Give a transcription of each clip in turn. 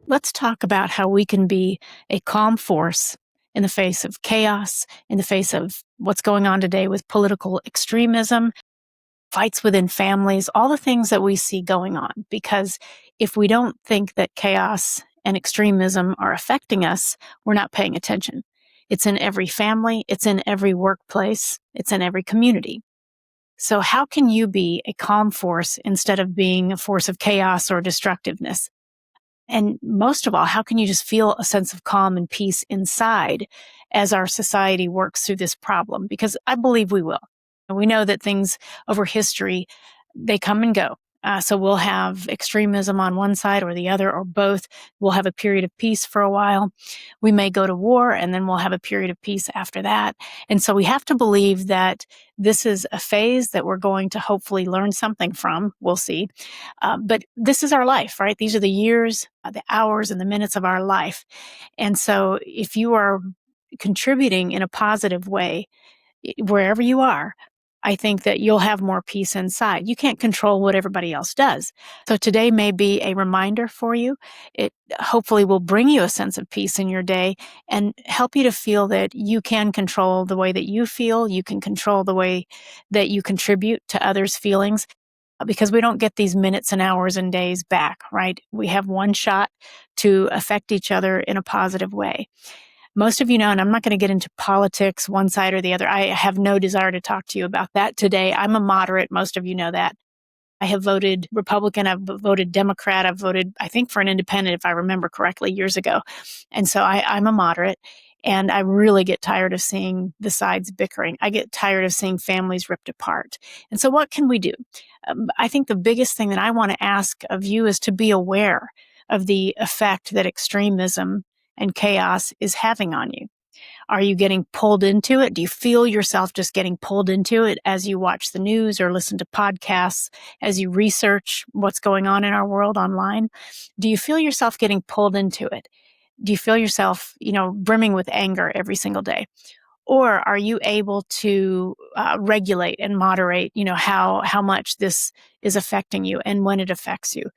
Let's talk about how we can be a calm force in the face of chaos, in the face of what's going on today with political extremism, fights within families, all the things that we see going on. Because if we don't think that chaos and extremism are affecting us, we're not paying attention. It's in every family, it's in every workplace, it's in every community. So how can you be a calm force instead of being a force of chaos or destructiveness? And most of all, how can you just feel a sense of calm and peace inside as our society works through this problem? Because I believe we will. And we know that things over history, they come and go. So we'll have extremism on one side or the other, or both. We'll have a period of peace for a while. We may go to war, and then we'll have a period of peace after that. And so we have to believe that this is a phase that we're going to hopefully learn something from. We'll see. But this is our life, right? These are the years, the hours, and the minutes of our life. And so if you are contributing in a positive way, wherever you are, I think that you'll have more peace inside. You can't control what everybody else does. So today may be a reminder for you. It hopefully will bring you a sense of peace in your day and help you to feel that you can control the way that you feel. You can control the way that you contribute to others' feelings, because we don't get these minutes and hours and days back, right? We have one shot to affect each other in a positive way. Most of you know, and I'm not going to get into politics, one side or the other. I have no desire to talk to you about that today. I'm a moderate. Most of you know that. I have voted Republican. I've voted Democrat. I've voted, I think, for an independent, if I remember correctly, years ago. And so I'm a moderate. And I really get tired of seeing the sides bickering. I get tired of seeing families ripped apart. And so what can we do? I think the biggest thing that I want to ask of you is to be aware of the effect that extremism and chaos is having on you. Are you getting pulled into it? Do you feel yourself just getting pulled into it as you watch the news or listen to podcasts, as you research what's going on in our world online? Do you feel yourself getting pulled into it? Do you feel yourself, brimming with anger every single day? Or are you able to regulate and moderate, how much this is affecting you and when it affects you?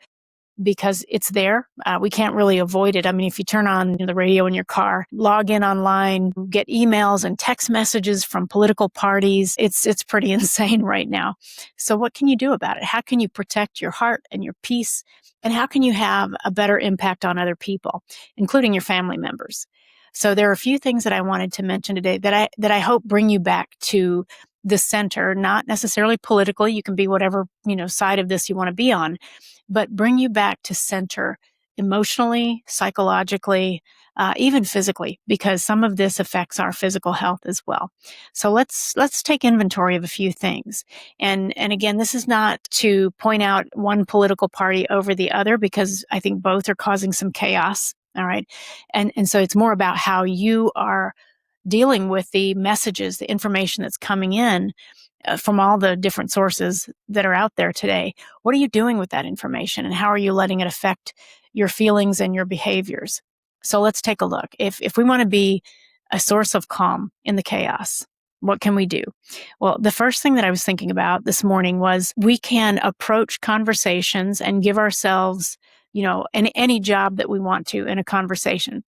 Because it's there. We can't really avoid it. I mean, if you turn on the radio in your car, log in online, get emails and text messages from political parties, it's pretty insane right now. So what can you do about it? How can you protect your heart and your peace? And how can you have a better impact on other people, including your family members? So there are a few things that I wanted to mention today that I hope bring you back to the center, not necessarily politically. You can be whatever, side of this you want to be on, but bring you back to center emotionally, psychologically, even physically, because some of this affects our physical health as well. So let's take inventory of a few things. And again, this is not to point out one political party over the other, because I think both are causing some chaos. All right. And so it's more about how you are dealing with the messages, the information that's coming in from all the different sources that are out there today. What are you doing with that information, and how are you letting it affect your feelings and your behaviors? So let's take a look. If we want to be a source of calm in the chaos, what can we do? Well, the first thing that I was thinking about this morning was we can approach conversations and give ourselves, any job that we want to in a conversation.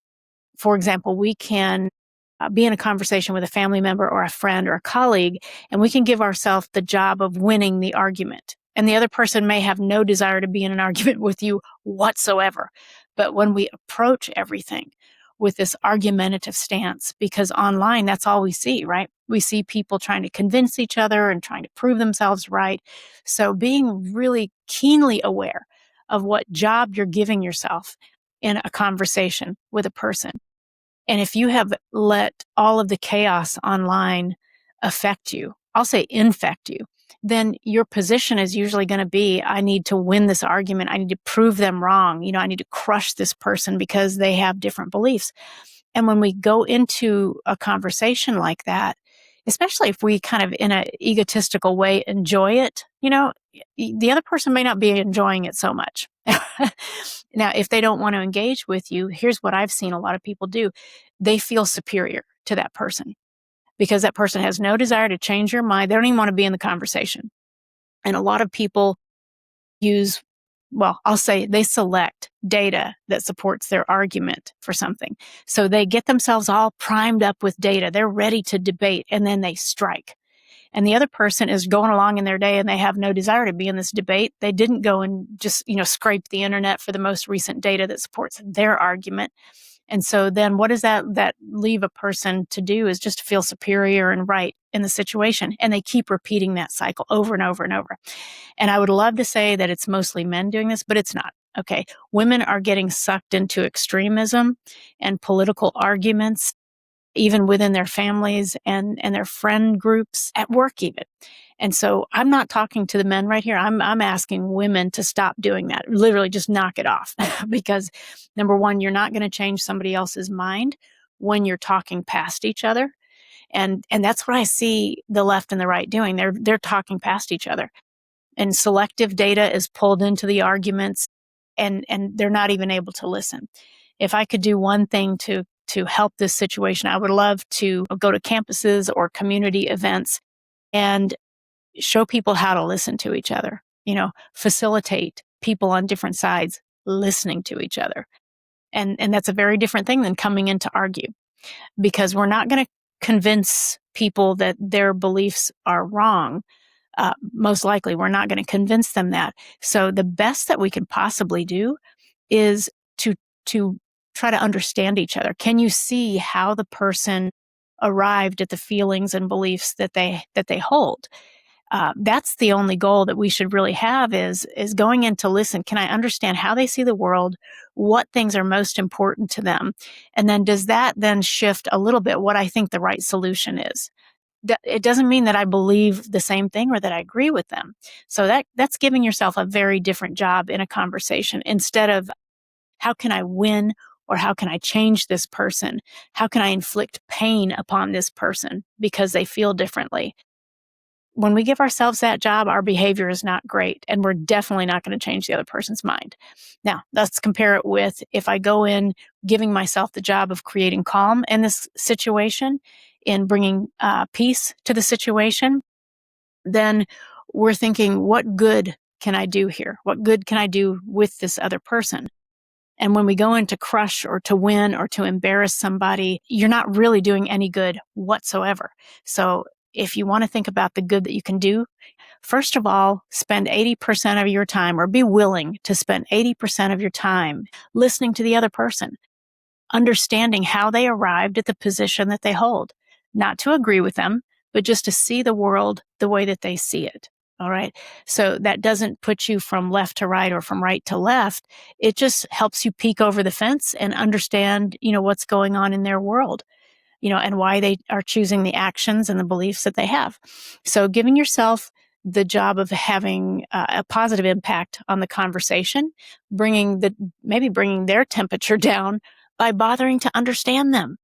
For example, we can be in a conversation with a family member or a friend or a colleague, and we can give ourselves the job of winning the argument. And the other person may have no desire to be in an argument with you whatsoever. But when we approach everything with this argumentative stance, because online, that's all we see, right? We see people trying to convince each other and trying to prove themselves right. So being really keenly aware of what job you're giving yourself in a conversation with a person. And if you have let all of the chaos online affect you, I'll say infect you, then your position is usually going to be, I need to win this argument. I need to prove them wrong. I need to crush this person because they have different beliefs. And when we go into a conversation like that, especially if we kind of in an egotistical way enjoy it, the other person may not be enjoying it so much. Now, if they don't want to engage with you, here's what I've seen a lot of people do. They feel superior to that person because that person has no desire to change your mind. They don't even want to be in the conversation. And a lot of people use well, I'll say they select data that supports their argument for something. So they get themselves all primed up with data. They're ready to debate, and then they strike. And the other person is going along in their day and they have no desire to be in this debate. They didn't go and just, scrape the internet for the most recent data that supports their argument. And so then what does that leave a person to do is just to feel superior and right in the situation. And they keep repeating that cycle over and over and over. And I would love to say that it's mostly men doing this, but it's not. Okay. Women are getting sucked into extremism and political arguments, even within their families and their friend groups, at work even. And so I'm not talking to the men right here. I'm asking women to stop doing that. Literally just knock it off. Because number one, you're not going to change somebody else's mind when you're talking past each other. And that's what I see the left and the right doing. They're talking past each other. And selective data is pulled into the arguments, and they're not even able to listen. If I could do one thing to help this situation, I would love to go to campuses or community events and show people how to listen to each other, facilitate people on different sides listening to each other. And that's a very different thing than coming in to argue, because we're not going to convince people that their beliefs are wrong. Most likely, we're not going to convince them that. So the best that we can possibly do is to try to understand each other. Can you see how the person arrived at the feelings and beliefs that they hold? That's the only goal that we should really have is going in to listen. Can I understand how they see the world? What things are most important to them? And then does that then shift a little bit what I think the right solution is? It doesn't mean that I believe the same thing or that I agree with them. So that's giving yourself a very different job in a conversation, instead of how can I win or how can I change this person? How can I inflict pain upon this person because they feel differently? When we give ourselves that job, our behavior is not great, and we're definitely not going to change the other person's mind. Now, let's compare it with if I go in giving myself the job of creating calm in this situation, in bringing peace to the situation, then we're thinking, what good can I do here? What good can I do with this other person? And when we go in to crush or to win or to embarrass somebody, you're not really doing any good whatsoever. So if you want to think about the good that you can do, first of all, spend 80% of your time, or be willing to spend 80% of your time listening to the other person, understanding how they arrived at the position that they hold, not to agree with them, but just to see the world the way that they see it. All right. So that doesn't put you from left to right or from right to left. It just helps you peek over the fence and understand, what's going on in their world, and why they are choosing the actions and the beliefs that they have. So giving yourself the job of having a positive impact on the conversation, maybe bringing their temperature down by bothering to understand them.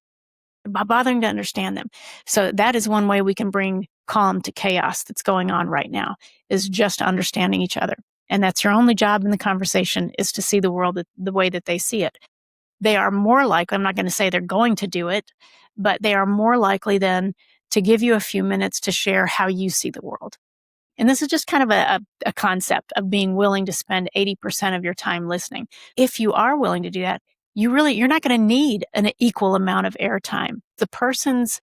So that is one way we can bring calm to chaos that's going on right now, is just understanding each other. And that's your only job in the conversation, is to see the world the way that they see it. They are more likely, I'm not going to say they're going to do it, but they are more likely then to give you a few minutes to share how you see the world. And this is just kind of a concept of being willing to spend 80% of your time listening. If you are willing to do that, you're not going to need an equal amount of airtime. The person's,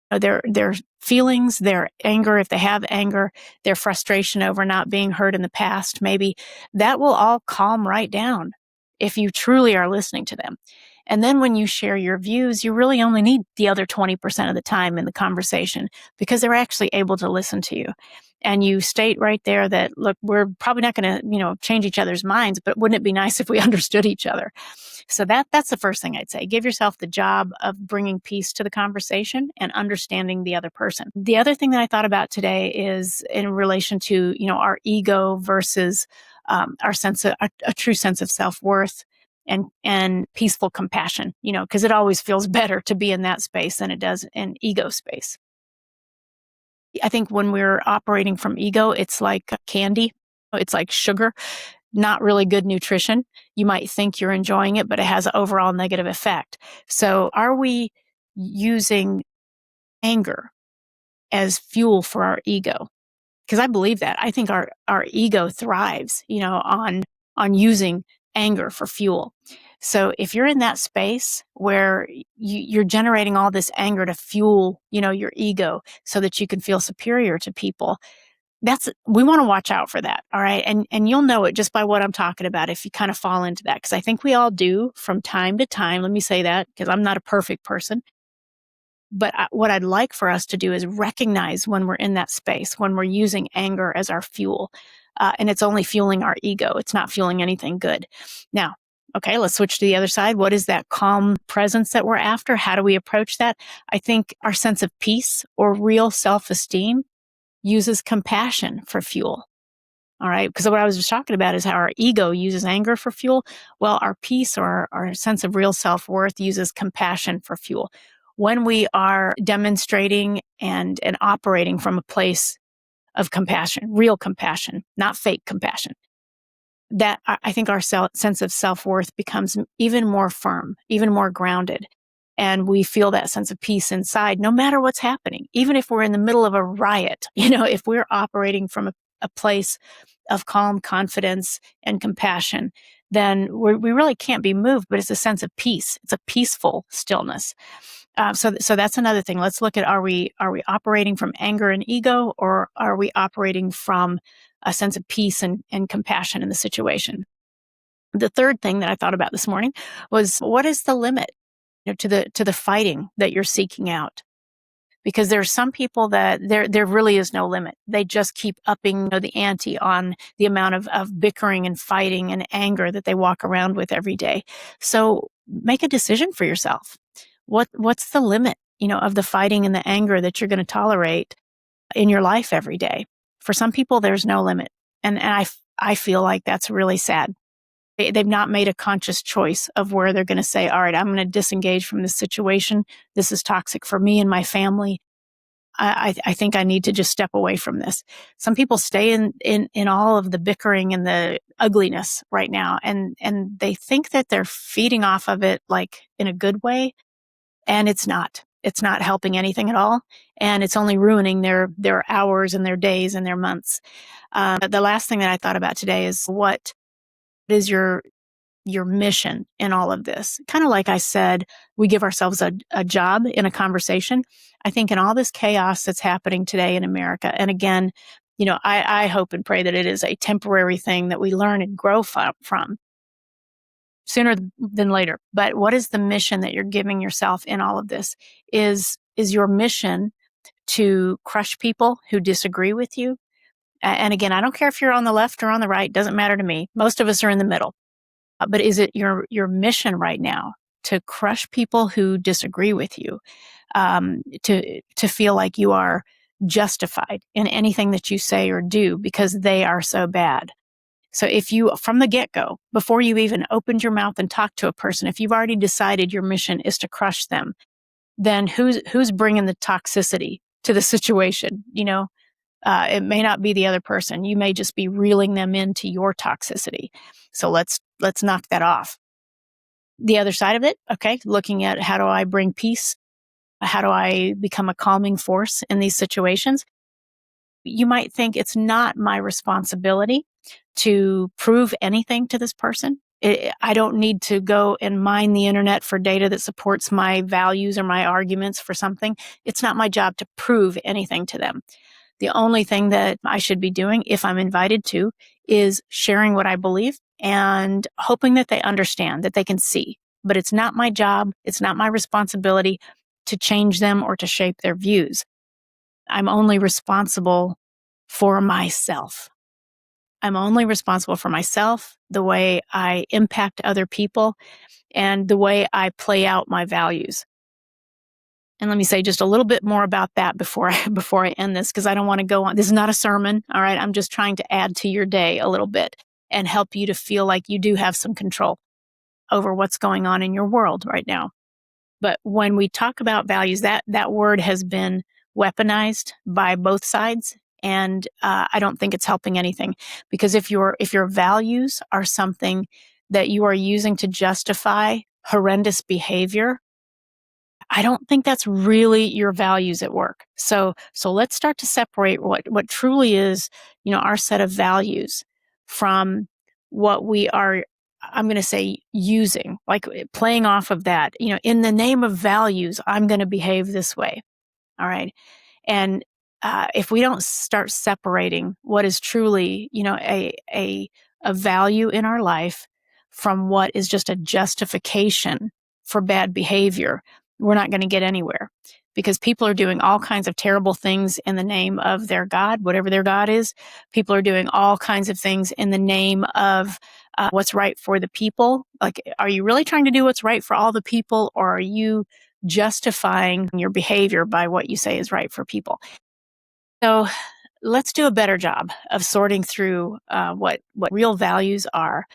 their feelings, their anger, if they have anger, their frustration over not being heard in the past, maybe that will all calm right down if you truly are listening to them. And then when you share your views, you really only need the other 20% of the time in the conversation, because they're actually able to listen to you. And you state right there that, look, we're probably not going to, change each other's minds, but wouldn't it be nice if we understood each other? So that's the first thing I'd say. Give yourself the job of bringing peace to the conversation and understanding the other person. The other thing that I thought about today is in relation to, our ego versus our sense of a true sense of self-worth and peaceful compassion, because it always feels better to be in that space than it does in ego space. I think when we're operating from ego, it's like candy. It's like sugar, not really good nutrition. You might think you're enjoying it, but it has an overall negative effect. So are we using anger as fuel for our ego? because I believe that. I think our ego thrives, on using anger for fuel. So if you're in that space where you're generating all this anger to fuel, your ego so that you can feel superior to people, we want to watch out for that. All right. And you'll know it just by what I'm talking about if you kind of fall into that, because I think we all do from time to time. Let me say that because I'm not a perfect person. But what I'd like for us to do is recognize when we're in that space, when we're using anger as our fuel, and it's only fueling our ego. It's not fueling anything good. Now, okay, let's switch to the other side. What is that calm presence that we're after? How do we approach that? I think our sense of peace or real self-esteem uses compassion for fuel. All right. Because what I was just talking about is how our ego uses anger for fuel. Well, our peace or our sense of real self-worth uses compassion for fuel. When we are demonstrating and operating from a place of compassion, real compassion, not fake compassion, that I think our sense of self-worth becomes even more firm, even more grounded. And we feel that sense of peace inside, no matter what's happening. Even if we're in the middle of a riot, if we're operating from a place of calm confidence and compassion, then we really can't be moved, but it's a sense of peace. It's a peaceful stillness. So that's another thing. Let's look at, are we operating from anger and ego, or are we operating from a sense of peace and compassion in the situation? The third thing that I thought about this morning was, what is the limit to the fighting that you're seeking out? Because there are some people that there really is no limit. They just keep upping the ante on the amount of bickering and fighting and anger that they walk around with every day. So make a decision for yourself. What's the limit, of the fighting and the anger that you're going to tolerate in your life every day? For some people, there's no limit. And I feel like that's really sad. They've not made a conscious choice of where they're going to say, all right, I'm going to disengage from this situation. This is toxic for me and my family. I think I need to just step away from this. Some people stay in all of the bickering and the ugliness right now, and they think that they're feeding off of it like in a good way, and it's not. It's not helping anything at all, and it's only ruining their hours and their days and their months. The last thing that I thought about today is, what is your mission in all of this? Kind of like I said, we give ourselves a job in a conversation. I think in all this chaos that's happening today in America, and again, I hope and pray that it is a temporary thing that we learn and grow from sooner than later. But what is the mission that you're giving yourself in all of this? Is your mission to crush people who disagree with you? And again, I don't care if you're on the left or on the right, doesn't matter to me. Most of us are in the middle. But is it your mission right now to crush people who disagree with you, to feel like you are justified in anything that you say or do because they are so bad? So if you, from the get-go, before you even opened your mouth and talked to a person, if you've already decided your mission is to crush them, then who's bringing the toxicity to the situation? It may not be the other person. You may just be reeling them into your toxicity. So let's knock that off. The other side of it, okay, looking at, how do I bring peace? How do I become a calming force in these situations? You might think it's not my responsibility to prove anything to this person. I don't need to go and mine the internet for data that supports my values or my arguments for something. It's not my job to prove anything to them. The only thing that I should be doing, if I'm invited to, is sharing what I believe and hoping that they understand, that they can see. But it's not my job. It's not my responsibility to change them or to shape their views. I'm only responsible for myself. I'm only responsible for myself, the way I impact other people, and the way I play out my values. And let me say just a little bit more about that before I end this, because I don't want to go on. This is not a sermon, all right? I'm just trying to add to your day a little bit and help you to feel like you do have some control over what's going on in your world right now. But when we talk about values, that word has been weaponized by both sides, and I don't think it's helping anything. Because if your values are something that you are using to justify horrendous behavior, I don't think that's really your values at work. So let's start to separate what truly is, our set of values from what we are, I'm going to say, using, like playing off of that. In the name of values, I'm going to behave this way. All right. And if we don't start separating what is truly, a value in our life from what is just a justification for bad behavior, we're not going to get anywhere, because people are doing all kinds of terrible things in the name of their God, whatever their God is. People are doing all kinds of things in the name of what's right for the people. Like, are you really trying to do what's right for all the people, or are you justifying your behavior by what you say is right for people? So let's do a better job of sorting through what real values are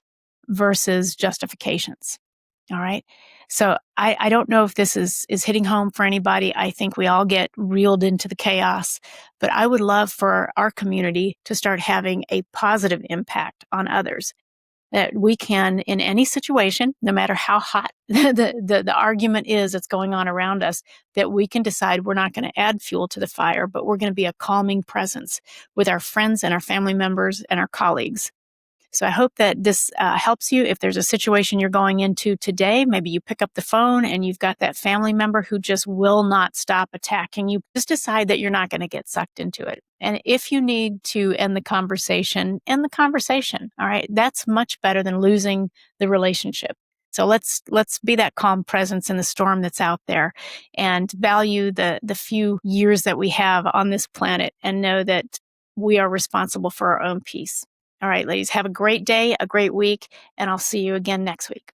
versus justifications. All right. So I don't know if this is hitting home for anybody. I think we all get reeled into the chaos, but I would love for our community to start having a positive impact on others. That we can, in any situation, no matter how hot the argument is that's going on around us, that we can decide we're not going to add fuel to the fire, but we're going to be a calming presence with our friends and our family members and our colleagues. So I hope that this helps you. If there's a situation you're going into today, maybe you pick up the phone and you've got that family member who just will not stop attacking you. Just decide that you're not going to get sucked into it. And if you need to end the conversation, end the conversation. All right. That's much better than losing the relationship. So let's be that calm presence in the storm that's out there, and value the few years that we have on this planet, and know that we are responsible for our own peace. All right, ladies, have a great day, a great week, and I'll see you again next week.